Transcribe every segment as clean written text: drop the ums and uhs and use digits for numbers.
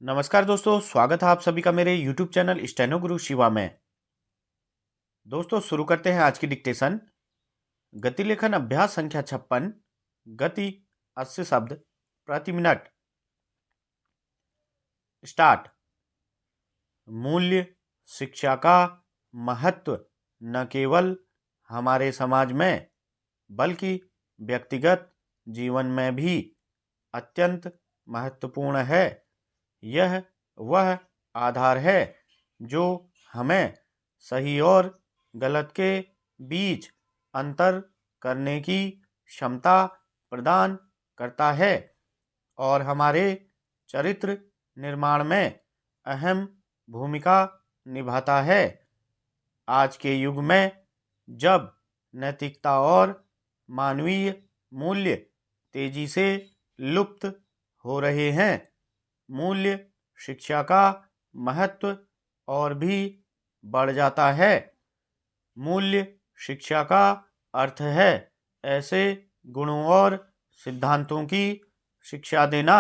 नमस्कार दोस्तों, स्वागत है आप सभी का मेरे YouTube चैनल स्टेनो गुरु शिवा में। दोस्तों शुरू करते हैं आज की डिक्टेशन। गति लेखन अभ्यास संख्या 56। गति 80 शब्द प्रति मिनट। स्टार्ट। मूल्य शिक्षा का महत्व न केवल हमारे समाज में बल्कि व्यक्तिगत जीवन में भी अत्यंत महत्वपूर्ण है। यह वह आधार है जो हमें सही और गलत के बीच अंतर करने की क्षमता प्रदान करता है और हमारे चरित्र निर्माण में अहम भूमिका निभाता है। आज के युग में जब नैतिकता और मानवीय मूल्य तेजी से लुप्त हो रहे हैं, मूल्य शिक्षा का महत्व और भी बढ़ जाता है। मूल्य शिक्षा का अर्थ है ऐसे गुणों और सिद्धांतों की शिक्षा देना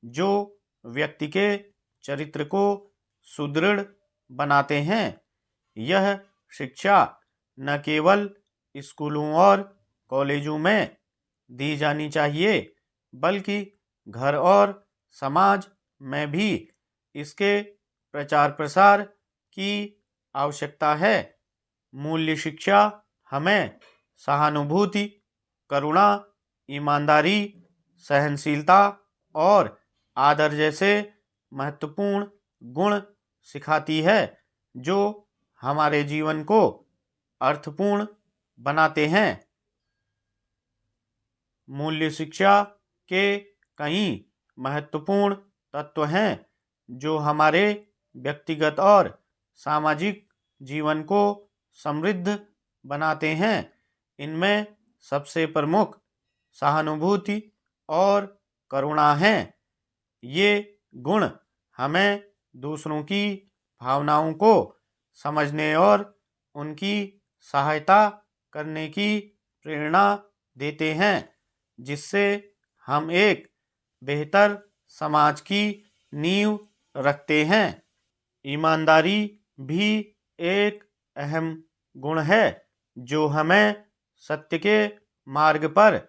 जो व्यक्ति के चरित्र को सुदृढ़ बनाते हैं। यह शिक्षा न केवल स्कूलों और कॉलेजों में दी जानी चाहिए बल्कि घर और समाज में भी इसके प्रचार प्रसार की आवश्यकता है। मूल्य शिक्षा हमें सहानुभूति, करुणा, ईमानदारी, सहनशीलता और आदर जैसे महत्वपूर्ण गुण सिखाती है जो हमारे जीवन को अर्थपूर्ण बनाते हैं। मूल्य शिक्षा के कई महत्वपूर्ण तत्व हैं जो हमारे व्यक्तिगत और सामाजिक जीवन को समृद्ध बनाते हैं। इनमें सबसे प्रमुख सहानुभूति और करुणा हैं। ये गुण हमें दूसरों की भावनाओं को समझने और उनकी सहायता करने की प्रेरणा देते हैं, जिससे हम एक बेहतर समाज की नींव रखते हैं। ईमानदारी भी एक अहम गुण है जो हमें सत्य के मार्ग पर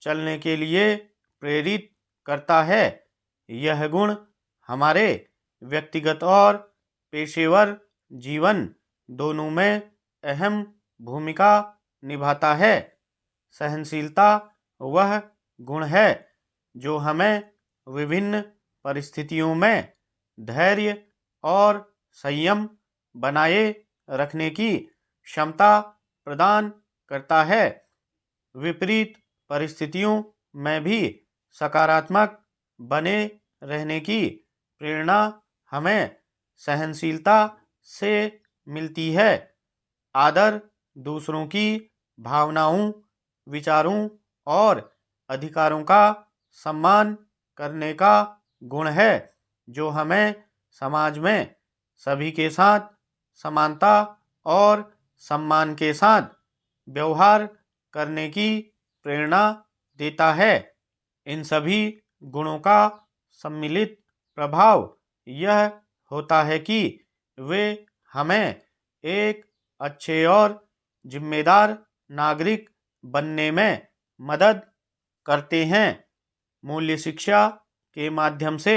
चलने के लिए प्रेरित करता है। यह गुण हमारे व्यक्तिगत और पेशेवर जीवन दोनों में अहम भूमिका निभाता है। सहनशीलता वह गुण है जो हमें विभिन्न परिस्थितियों में धैर्य और संयम बनाए रखने की क्षमता प्रदान करता है। विपरीत परिस्थितियों में भी सकारात्मक बने रहने की प्रेरणा हमें सहनशीलता से मिलती है। आदर दूसरों की भावनाओं, विचारों और अधिकारों का सम्मान करने का गुण है जो हमें समाज में सभी के साथ समानता और सम्मान के साथ व्यवहार करने की प्रेरणा देता है। इन सभी गुणों का सम्मिलित प्रभाव यह होता है कि वे हमें एक अच्छे और जिम्मेदार नागरिक बनने में मदद करते हैं। मूल्य शिक्षा के माध्यम से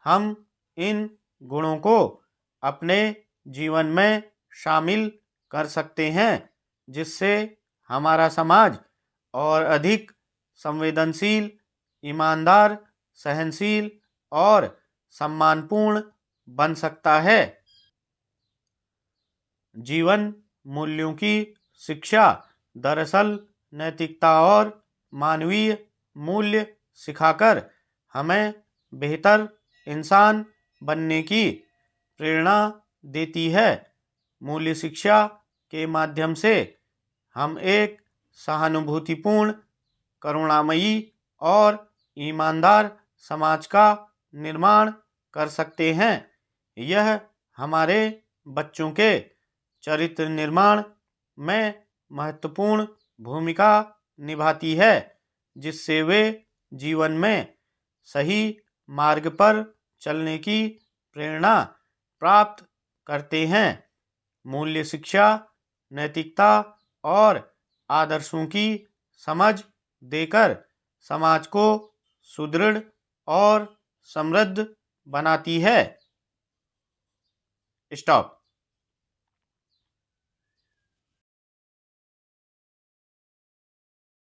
हम इन गुणों को अपने जीवन में शामिल कर सकते हैं, जिससे हमारा समाज और अधिक संवेदनशील, ईमानदार, सहनशील और सम्मानपूर्ण बन सकता है। जीवन मूल्यों की शिक्षा दरअसल नैतिकता और मानवीय मूल्य सिखाकर हमें बेहतर इंसान बनने की प्रेरणा देती है। मूल्य शिक्षा के माध्यम से हम एक सहानुभूतिपूर्ण, करुणामयी और ईमानदार समाज का निर्माण कर सकते हैं। यह हमारे बच्चों के चरित्र निर्माण में महत्वपूर्ण भूमिका निभाती है, जिससे वे जीवन में सही मार्ग पर चलने की प्रेरणा प्राप्त करते हैं। मूल्य शिक्षा, नैतिकता और आदर्शों की समझ देकर समाज को सुदृढ़ और समृद्ध बनाती है। स्टॉप।